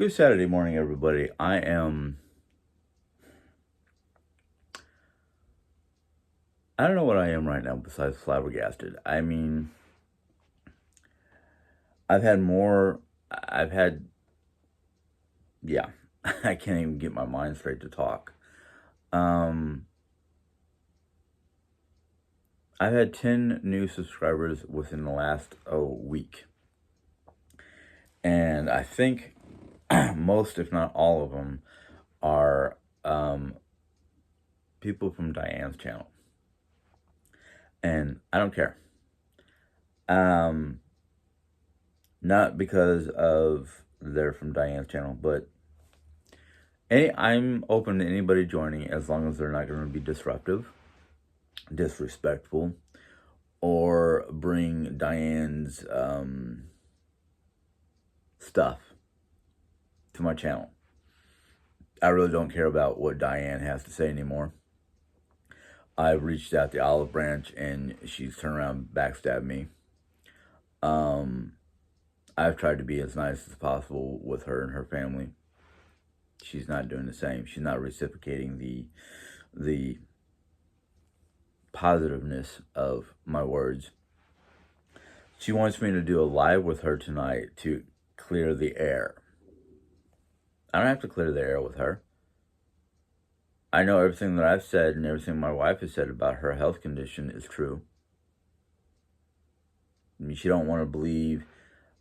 Good Saturday morning, everybody. I don't know what I am right now besides flabbergasted. I mean, I've had more, I've had, yeah, I can't even get my mind straight to talk. Um, I've had 10 new subscribers within the last, week. And I think most, if not all of them, are people from Diane's channel. And I don't care. Um, Not because of they're from Diane's channel, but I'm open to anybody joining as long as they're not going to be disruptive, disrespectful, or bring Diane's stuff to my channel. I really don't care about what Diane has to say anymore. I've reached out to Olive Branch and she's turned around and backstabbed me. I've tried to be as nice as possible with her and her family. She's not doing the same. She's not reciprocating the positiveness of my words. She wants me to do a live with her tonight to clear the air. I don't have to clear the air with her. I know everything that I've said and everything my wife has said about her health condition is true. I mean, she don't want to believe.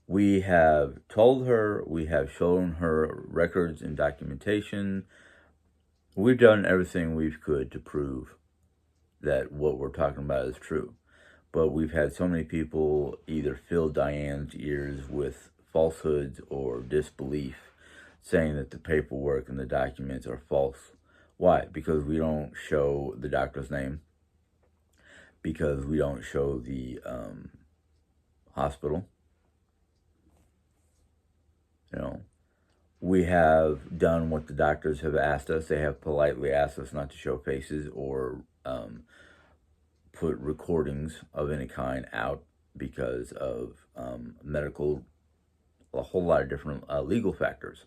We have told her, we have shown her records and documentation. We've done everything we could to prove that what we're talking about is true. But we've had so many people either fill Diane's ears with falsehoods or disbelief, saying that the paperwork and the documents are false. Why? Because we don't show the doctor's name, because we don't show the hospital. We have done what the doctors have asked us. They have politely asked us not to show faces or put recordings of any kind out because of medical, a whole lot of different legal factors.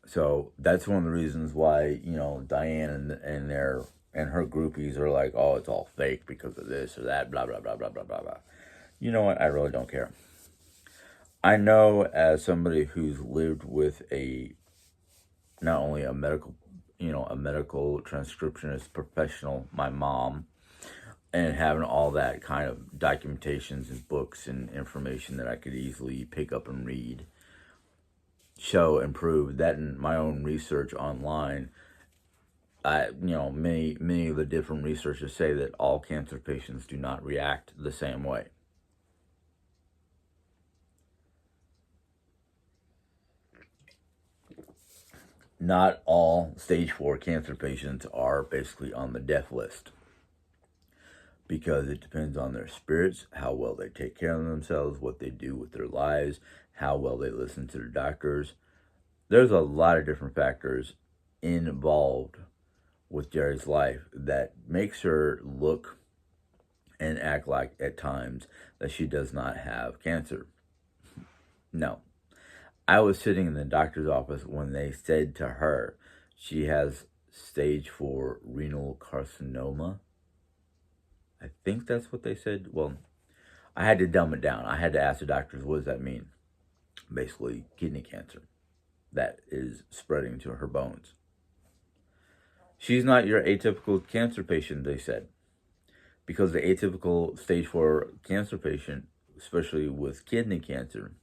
So that's one of the reasons why, Diane and her groupies are like, oh, it's all fake because of this or that, blah, blah, blah, blah, blah, blah, blah. You know what? I really don't care. I know as somebody who's lived with not only a medical transcriptionist professional, my mom, and having all that kind of documentations and books and information that I could easily pick up and read, show and prove that in my own research online. Many of the different researchers say that all cancer patients do not react the same way. Not all stage 4 cancer patients are basically on the death list, because it depends on their spirits, how well they take care of themselves, what they do with their lives, how well they listen to their doctors. There's a lot of different factors involved with Jerry's life that makes her look and act like at times that she does not have cancer. No. I was sitting in the doctor's office when they said to her she has stage 4 renal carcinoma. I think that's what they said. Well, I had to dumb it down. I had to ask the doctors, what does that mean? Basically, kidney cancer that is spreading to her bones. She's not your atypical cancer patient, they said, because the atypical stage 4 cancer patient, especially with kidney cancer,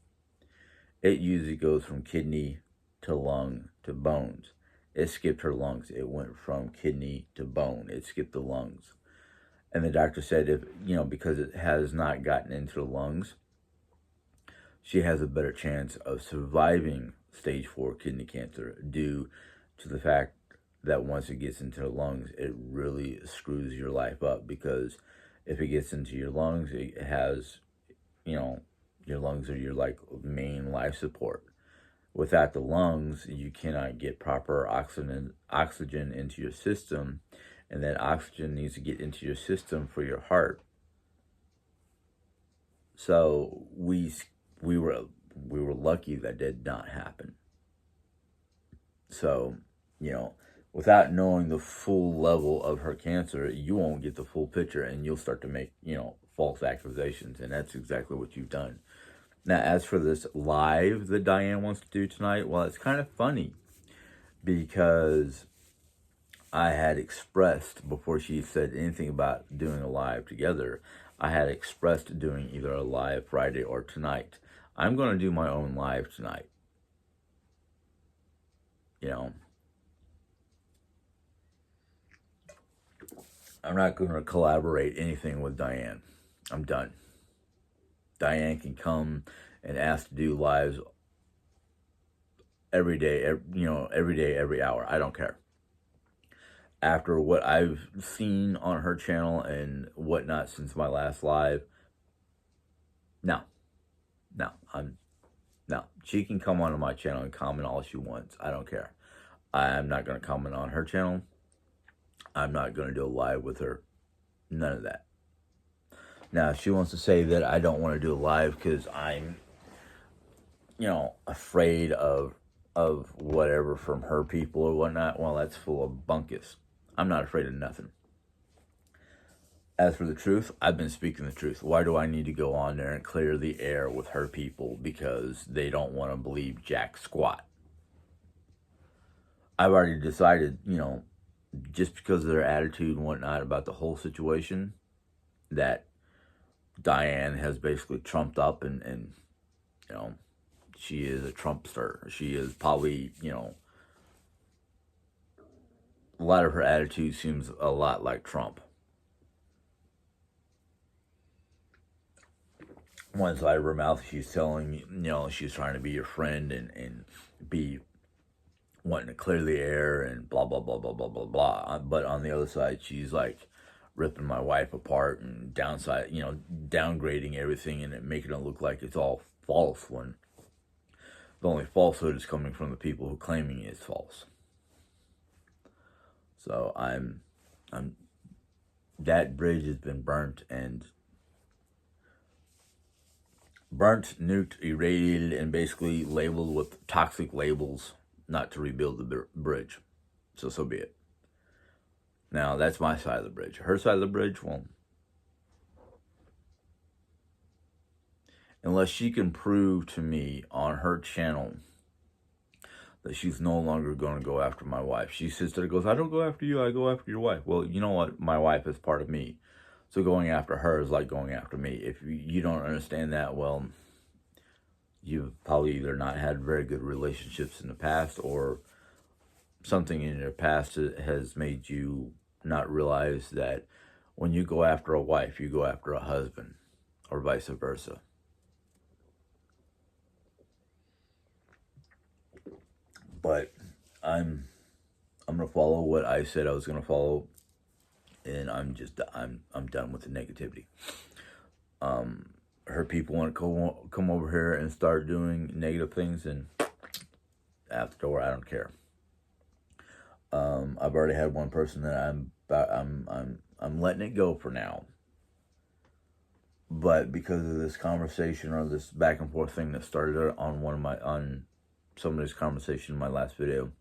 it usually goes from kidney to lung to bones. It skipped her lungs. It went from kidney to bone. It skipped the lungs. And the doctor said, because it has not gotten into the lungs, she has a better chance of surviving stage 4 kidney cancer due to the fact that once it gets into the lungs, it really screws your life up, because if it gets into your lungs, it has, your lungs are your main life support. Without the lungs, you cannot get proper oxygen into your system, and that oxygen needs to get into your system for your heart. So we were We were lucky that did not happen. So, you know, without knowing the full level of her cancer, you won't get the full picture and you'll start to make, false accusations. And that's exactly what you've done. Now, as for this live that Diane wants to do tonight, well, it's kind of funny because I had expressed before she said anything about doing a live together, I had expressed doing either a live Friday or tonight. I'm going to do my own live tonight. I'm not going to collaborate anything with Diane. I'm done. Diane can come and ask to do lives every day, every day, every hour. I don't care. After what I've seen on her channel and whatnot since my last live, no. She can come onto my channel and comment all she wants. I don't care. I'm not going to comment on her channel. I'm not going to do a live with her. None of that. Now, if she wants to say that I don't want to do a live because I'm, afraid of whatever from her people or whatnot, well, that's full of bunkus. I'm not afraid of nothing. As for the truth, I've been speaking the truth. Why do I need to go on there and clear the air with her people because they don't want to believe jack squat? I've already decided, just because of their attitude and whatnot about the whole situation, that Diane has basically trumped up and she is a Trumpster. She is probably, a lot of her attitude seems a lot like Trump. One side of her mouth, she's telling me, she's trying to be your friend and be wanting to clear the air and blah, blah, blah, blah, blah, blah, blah. But on the other side, she's like ripping my wife apart and downgrading everything and making it look like it's all false when the only falsehood is coming from the people who claiming it's false. So I'm that bridge has been burnt, nuked, irradiated, and basically labeled with toxic labels not to rebuild the bridge. So be it. Now, that's my side of the bridge. Her side of the bridge, well, unless she can prove to me on her channel that she's no longer going to go after my wife. She sits there and goes, I don't go after you, I go after your wife. Well, you know what? My wife is part of me. So going after her is like going after me. If you don't understand that, well, you've probably either not had very good relationships in the past or something in your past has made you not realize that when you go after a wife, you go after a husband or vice versa. But I'm going to follow what I said I was going to follow, and I'm done with the negativity. Her people want to come over here and start doing negative things, and out the door. I don't care. I've already had one person that I'm letting it go for now. But because of this conversation or this back and forth thing that started on somebody's conversation in my last video,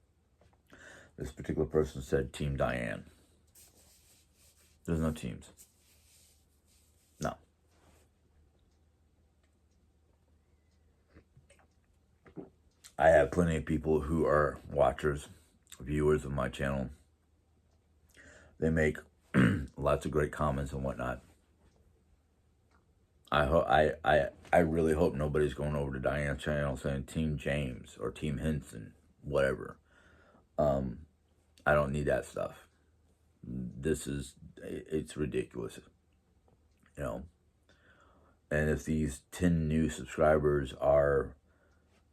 this particular person said Team Diane. There's no teams. No. I have plenty of people who are watchers, viewers of my channel. They make lots of great comments and whatnot. I really hope nobody's going over to Diane's channel saying Team James or Team Henson, whatever. I don't need that stuff. It's ridiculous, And if these 10 new subscribers are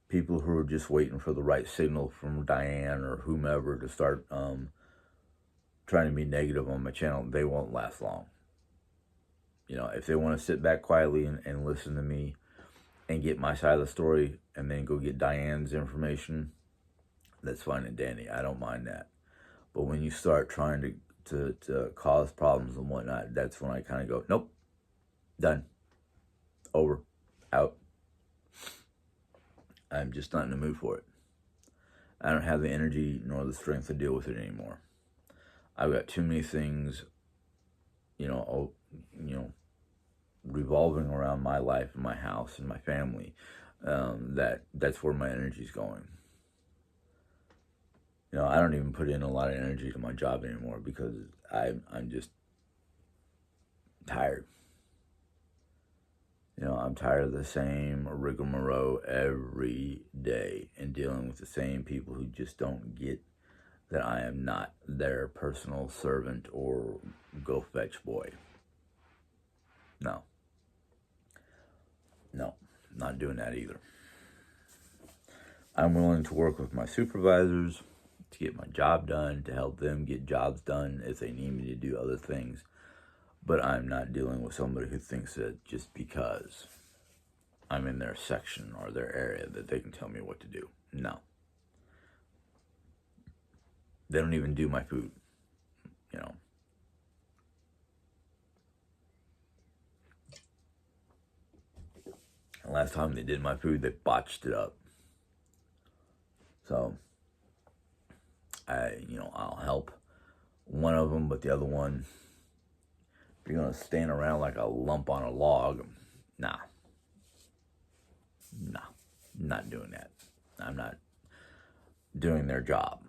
people who are just waiting for the right signal from Diane or whomever to start trying to be negative on my channel, they won't last long. If they want to sit back quietly and listen to me and get my side of the story and then go get Diane's information, that's fine and dandy. I don't mind that. But when you start trying to cause problems and whatnot, that's when I kind of go, nope, done, over, out. I'm just not in the mood for it. I don't have the energy nor the strength to deal with it anymore. I've got too many things, you know, revolving around my life and my house and my family. That's where my energy's going. I don't even put in a lot of energy to my job anymore because I'm just tired. I'm tired of the same rigmarole every day and dealing with the same people who just don't get that I am not their personal servant or go fetch boy. No, not doing that either. I'm willing to work with my supervisors to get my job done, to help them get jobs done if they need me to do other things. But I'm not dealing with somebody who thinks that just because I'm in their section or their area that they can tell me what to do. No. They don't even do my food, The last time they did my food, they botched it up. So, I'll help one of them, but the other one, if you're going to stand around like a lump on a log, nah, not doing that. I'm not doing their job.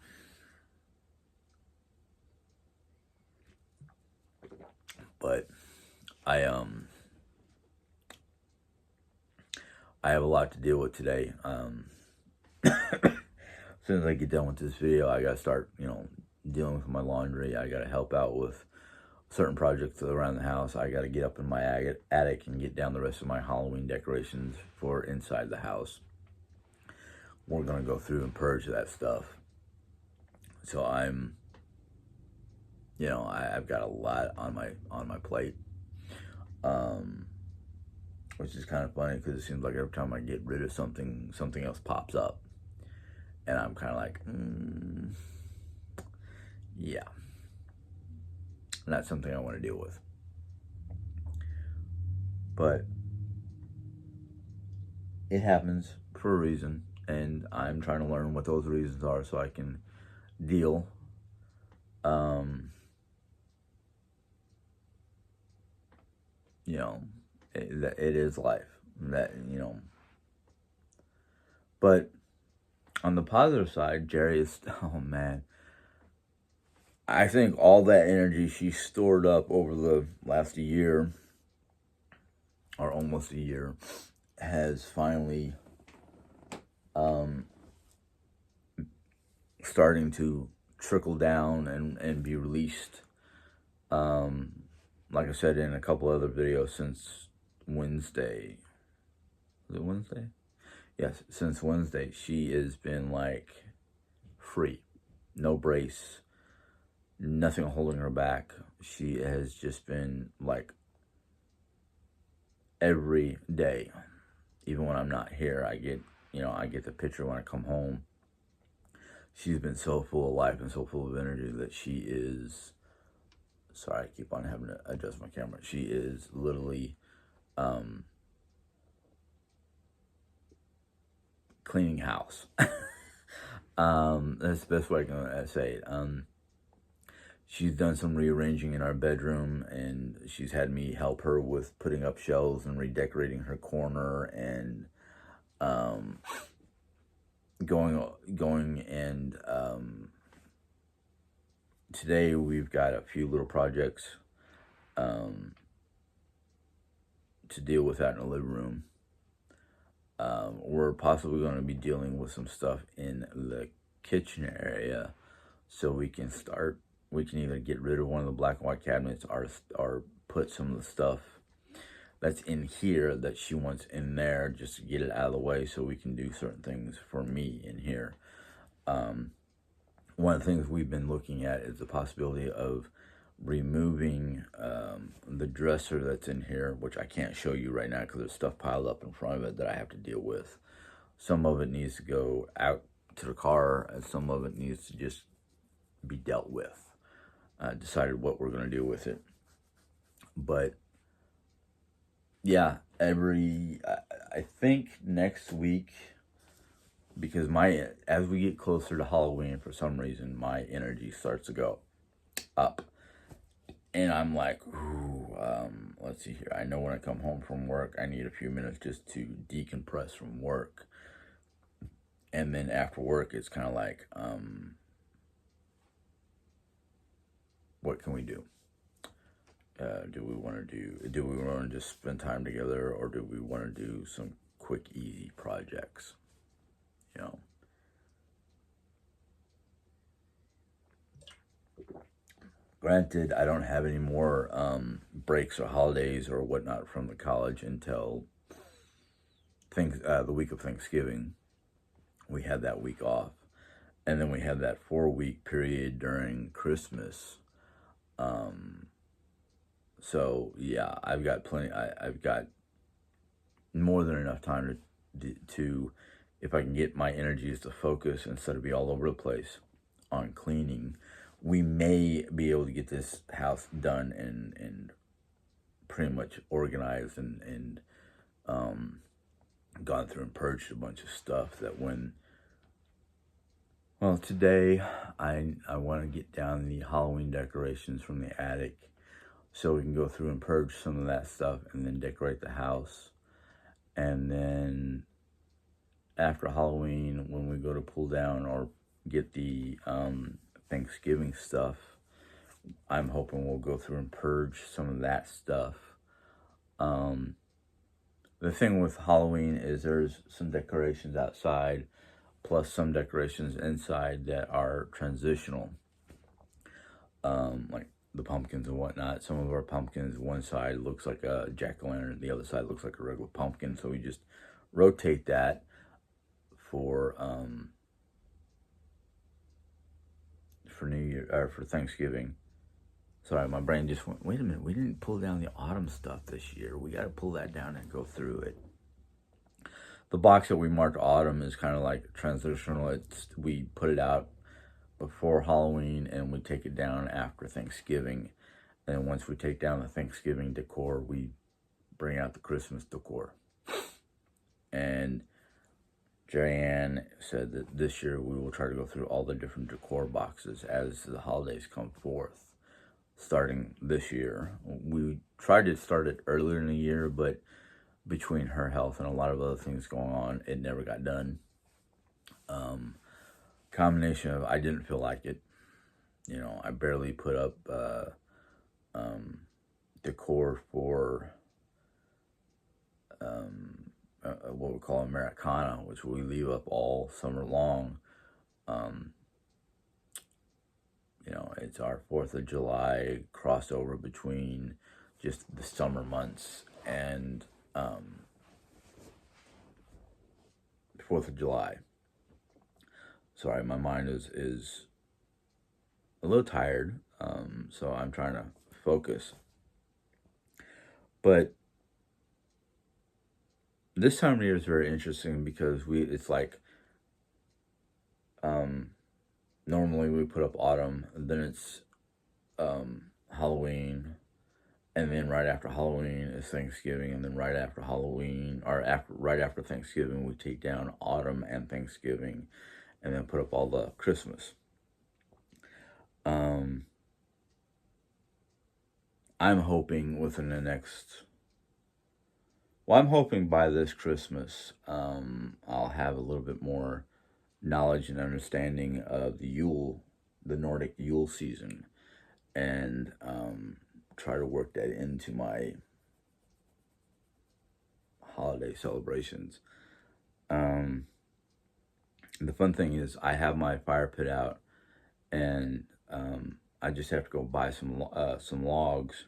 But I have a lot to deal with today. As soon as I get done with this video, I gotta start, dealing with my laundry. I gotta help out with certain projects around the house. I gotta get up in my attic and get down the rest of my Halloween decorations for inside the house. We're gonna go through and purge that stuff. So I've got a lot on my plate. Which is kind of funny because it seems like every time I get rid of something else pops up. And I'm kind of like, yeah. Not something I want to deal with. But it happens for a reason. And I'm trying to learn what those reasons are so I can deal. It is life. But on the positive side, Jerry is, oh man, I think all that energy she stored up over the last year, or almost a year, has finally starting to trickle down and be released. Like I said in a couple other videos since Wednesday. Was it Wednesday? Yes, since Wednesday, she has been like free. No brace. Nothing holding her back. She has just been like every day. Even when I'm not here, I get the picture when I come home. She's been so full of life and so full of energy that she is, sorry, I keep on having to adjust my camera. She is literally cleaning house. That's the best way I can say it. She's done some rearranging in our bedroom, and she's had me help her with putting up shelves and redecorating her corner, and going and today we've got a few little projects to deal with out in the living room. We're possibly going to be dealing with some stuff in the kitchen area, so we can either get rid of one of the black and white cabinets or put some of the stuff that's in here that she wants in there just to get it out of the way so we can do certain things for me in here. One of the things we've been looking at is the possibility of removing the dresser that's in here, which I can't show you right now because there's stuff piled up in front of it that I have to deal with. Some of it needs to go out to the car, and some of it needs to just be dealt with. Decided what we're going to do with it. But yeah, I think next week because as we get closer to Halloween, for some reason, my energy starts to go up. And I'm like, ooh, let's see here. I know when I come home from work, I need a few minutes just to decompress from work. And then after work, it's kind of like, what can we do? Do we want to just spend time together, or do we want to do some quick, easy projects? You know, granted, I don't have any more breaks or holidays or whatnot from the college until the week of Thanksgiving. We had that week off, and then we had that 4 week period during Christmas. So yeah, I've got plenty. I've got more than enough time to, if I can get my energies to focus instead of be all over the place on cleaning, we may be able to get this house done and pretty much organized and gone through and purged a bunch of stuff that today I want to get down the Halloween decorations from the attic so we can go through and purge some of that stuff and then decorate the house. And then after Halloween, when we go to pull down or get the Thanksgiving stuff, I'm hoping we'll go through and purge some of that stuff. The thing with Halloween is there's some decorations outside, plus some decorations inside that are transitional, like the pumpkins and whatnot. Some of our pumpkins, one side looks like a jack-o'-lantern, the other side looks like a regular pumpkin, so we just rotate that for New Year, or for Thanksgiving. Sorry, my brain just went, wait a minute, we didn't pull down the autumn stuff this year. We got to pull that down and go through it. The box that we marked autumn is kind of like transitional. We put it out before Halloween and we take it down after Thanksgiving. And once we take down the Thanksgiving decor, we bring out the Christmas decor. And Jerry-Ann said that this year we will try to go through all the different decor boxes as the holidays come forth. Starting this year, we tried to start it earlier in the year, but between her health and a lot of other things going on, it never got done. Combination of I didn't feel like it. You know, I barely put up decor for what we call Americana, which we leave up all summer long. You know, it's our 4th of July crossover between just the summer months and 4th of July. Sorry, my mind is a little tired, so I'm trying to focus. But this time of year is very interesting because it's like normally we put up autumn, and then it's Halloween, and then right after Halloween is Thanksgiving, and then right after Halloween, or right after Thanksgiving, we take down autumn and Thanksgiving, and then put up all the Christmas. I'm hoping I'm hoping by this Christmas, I'll have a little bit more knowledge and understanding of the Nordic Yule season, and try to work that into my holiday celebrations. The fun thing is I have my fire pit out, and I just have to go buy some logs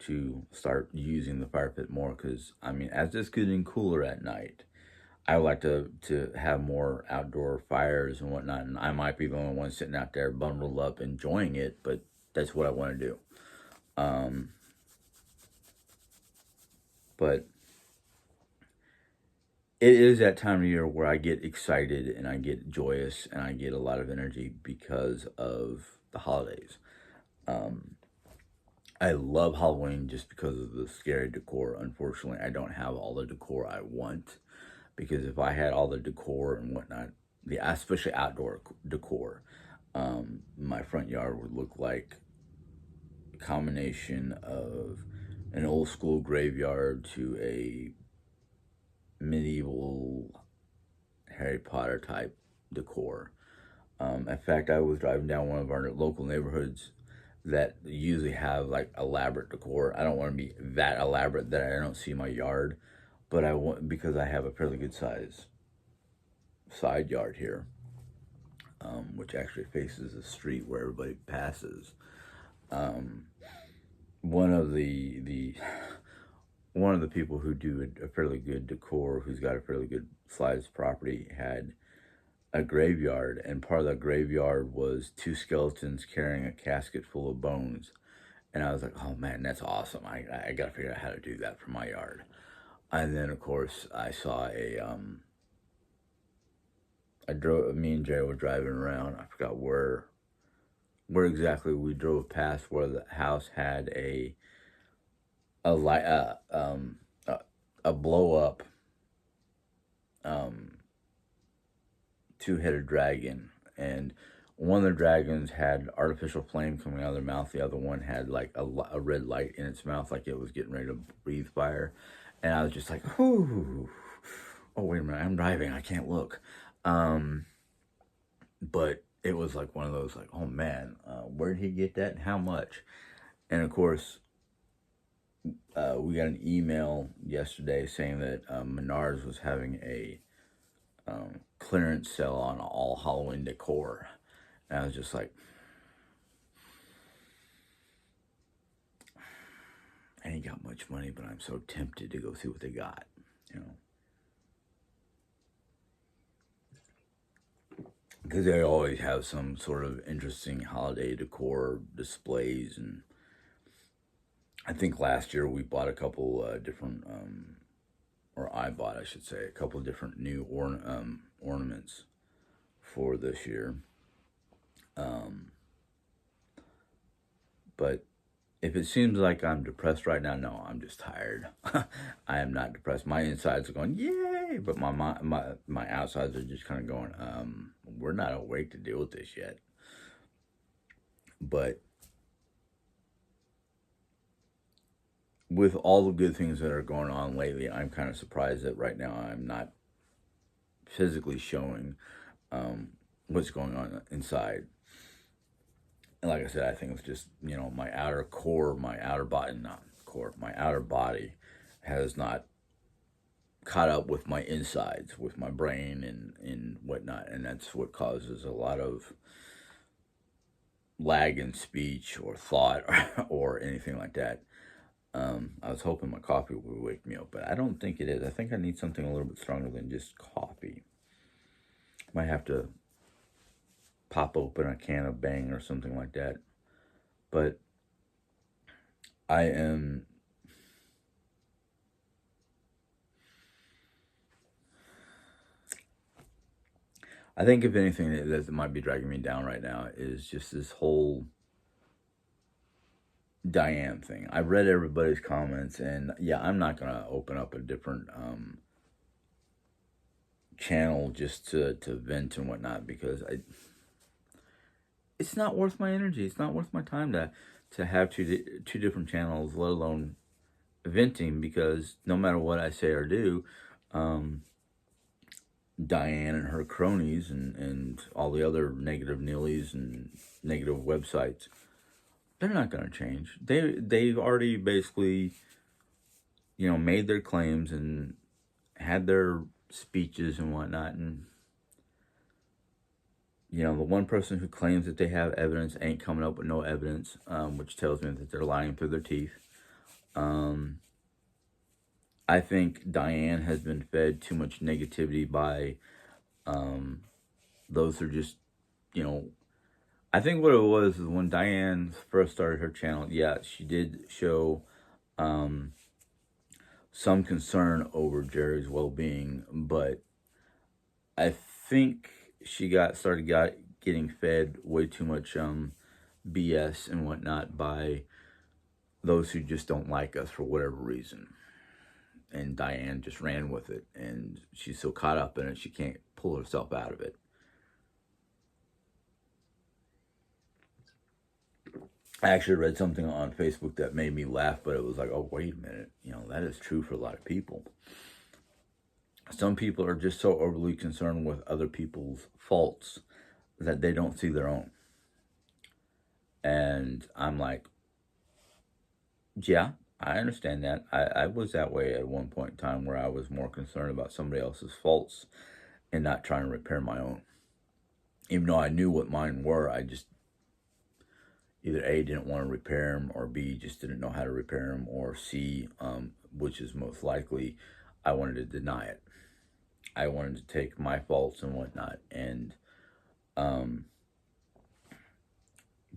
to start using the fire pit more, because I mean, as it's getting cooler at night, I would like to have more outdoor fires and whatnot, and I might be the only one sitting out there bundled up enjoying it, but that's what I want to do. But it is that time of year where I get excited and I get joyous and I get a lot of energy because of the holidays. I love Halloween just because of the scary decor. Unfortunately, I don't have all the decor I want. because if I had all the decor and whatnot, especially outdoor decor, my front yard would look like a combination of an old school graveyard to a medieval Harry Potter type decor. In fact, I was driving down one of our local neighborhoods that usually have like elaborate decor. I don't want to be that elaborate that I don't see my yard, but I want, because I have a fairly good size side yard here, which actually faces the street where everybody passes. Um, one of the one of the people who do a fairly good decor, who's got a fairly good sized property, had a graveyard, and part of the graveyard was two skeletons carrying a casket full of bones. And I was like, oh man, that's awesome. I got to figure out how to do that for my yard. And then, of course, I saw me and Jay were driving around. I forgot where exactly we drove past where the house had a light, a blow up, um, two-headed dragon, and one of the dragons had artificial flame coming out of their mouth. The other one had like a red light in its mouth, like it was getting ready to breathe fire. And I was just like, "Whoo! Oh wait a minute, I'm driving. I can't look." Um, but it was like one of those, like, "Oh man, where did he get that? And how much?" And of course, we got an email yesterday saying that Menards was having a clearance sale on all Halloween decor. And I was just like, I ain't got much money, but I'm so tempted to go see what they got, you know. Because they always have some sort of interesting holiday decor displays. And I think last year we bought a couple different, or I bought, I should say, a couple of different new ornaments for this year. But if it seems like I'm depressed right now, no, I'm just tired. I am not depressed. My insides are going, yay, but my outsides are just kind of going, we're not awake to deal with this yet. But with all the good things that are going on lately, I'm kind of surprised that right now I'm not physically showing what's going on inside. And like I said, I think it's just, my outer core, my outer body, not core, my outer body has not caught up with my insides, with my brain and whatnot. And that's what causes a lot of lag in speech or thought or anything like that. I was hoping my coffee would wake me up, but I don't think it is. I think I need something a little bit stronger than just coffee. Might have to pop open a can of Bang or something like that. But I think if anything that might be dragging me down right now is just this whole Diane thing. I read everybody's comments, and yeah, I'm not gonna open up a different channel just to vent and whatnot, because it's not worth my energy. It's not worth my time to have two different channels, let alone venting, because no matter what I say or do, Diane and her cronies and all the other negative Nillies and negative websites, they're not going to change. They've already basically, made their claims and had their speeches and whatnot. And, the one person who claims that they have evidence ain't coming up with no evidence, which tells me that they're lying through their teeth. I think Diane has been fed too much negativity by those who are just, I think what it was is when Diane first started her channel, yeah, she did show some concern over Jerry's well-being, but I think she started getting fed way too much BS and whatnot by those who just don't like us for whatever reason. and Diane just ran with it, and she's so caught up in it she can't pull herself out of it. I actually read something on Facebook that made me laugh, but it was like, oh, wait a minute. That is true for a lot of people. Some people are just so overly concerned with other people's faults that they don't see their own. And I'm like, yeah, I understand that. I was that way at one point in time where I was more concerned about somebody else's faults and not trying to repair my own. Even though I knew what mine were, I just either A, didn't want to repair them, or B, just didn't know how to repair them, or C, which is most likely, I wanted to deny it. I wanted to take my faults and whatnot and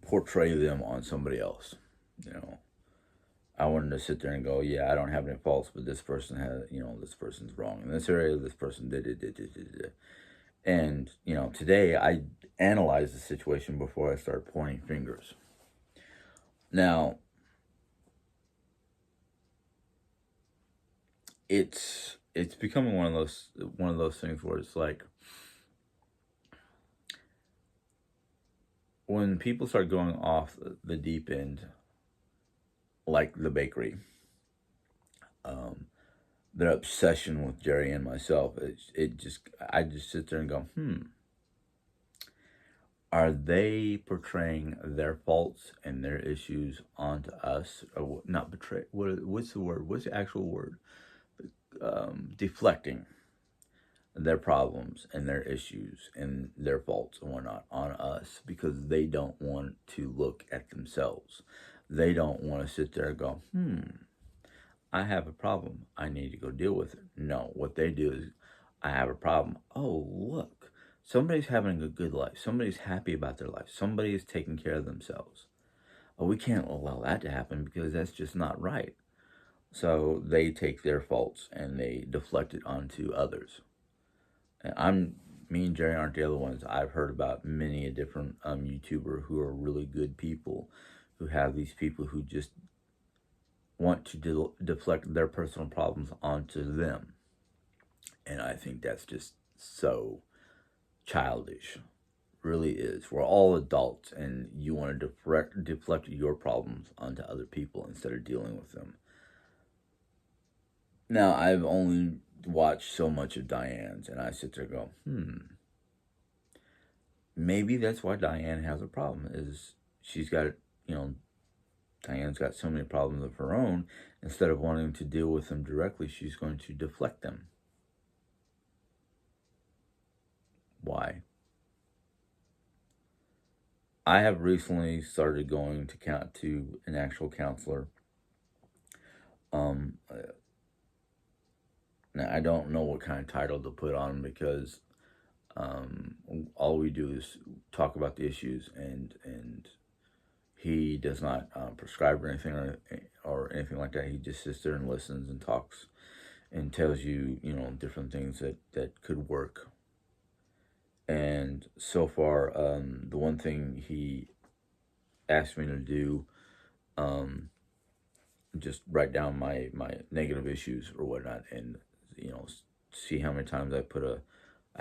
portray them on somebody else. I wanted to sit there and go, yeah, I don't have any faults, but this person has, this person's wrong in this area, this person did. And, today I analyzed the situation before I started pointing fingers. Now, it's becoming one of those things where it's like, when people start going off the deep end, like the bakery, their obsession with Jerry and myself, I just sit there and go, are they portraying their faults and their issues onto us, or not betray? What's the word? What's the actual word? Deflecting their problems and their issues and their faults and whatnot on us because they don't want to look at themselves. They don't want to sit there and go, I have a problem. I need to go deal with it. No, what they do is, I have a problem. Oh, look, somebody's having a good life. Somebody's happy about their life. Somebody is taking care of themselves. Oh, we can't allow that to happen because that's just not right. So they take their faults and they deflect it onto others. And me and Jerry aren't the other ones. I've heard about many a different YouTuber who are really good people, who have these people who just want to deflect their personal problems onto them. And I think that's just so childish. Really is. We're all adults, and you want to deflect your problems onto other people instead of dealing with them. Now, I've only watched so much of Diane's, and I sit there and go, maybe that's why Diane has a problem, is she's got, Diane's got so many problems of her own. Instead of wanting to deal with them directly, she's going to deflect them. Why? I have recently started going to an actual counselor. Now, I don't know what kind of title to put on because all we do is talk about the issues, and he does not prescribe or anything like that. He just sits there and listens and talks and tells you, different things that could work. And so far, the one thing he asked me to do, just write down my negative issues or whatnot, and see how many times I put a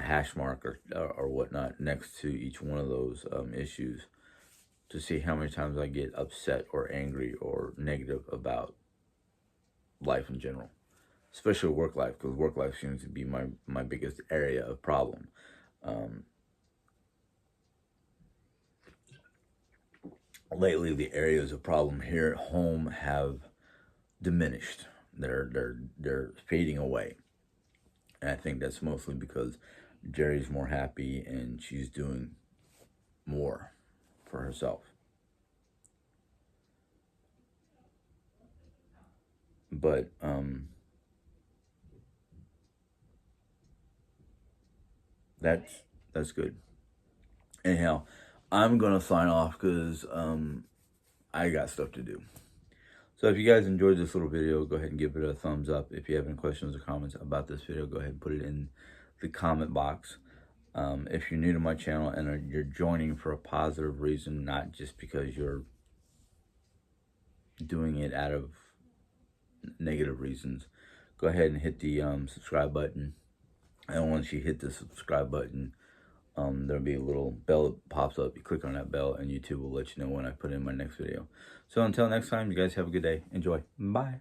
hash mark or whatnot next to each one of those issues, to see how many times I get upset or angry or negative about life in general, especially work life, because work life seems to be my biggest area of problem. Lately, the areas of problem here at home have diminished. They're fading away. And I think that's mostly because Jerry's more happy and she's doing more for herself. But that's good. Anyhow, I'm gonna sign off because I got stuff to do. So if you guys enjoyed this little video, go ahead and give it a thumbs up. If you have any questions or comments about this video, go ahead and put it in the comment box. If you're new to my channel and you're joining for a positive reason, not just because you're doing it out of negative reasons, go ahead and hit the subscribe button. And once you hit the subscribe button, there'll be a little bell that pops up. You click on that bell, and YouTube will let you know when I put in my next video. So until next time, you guys have a good day. Enjoy. Bye.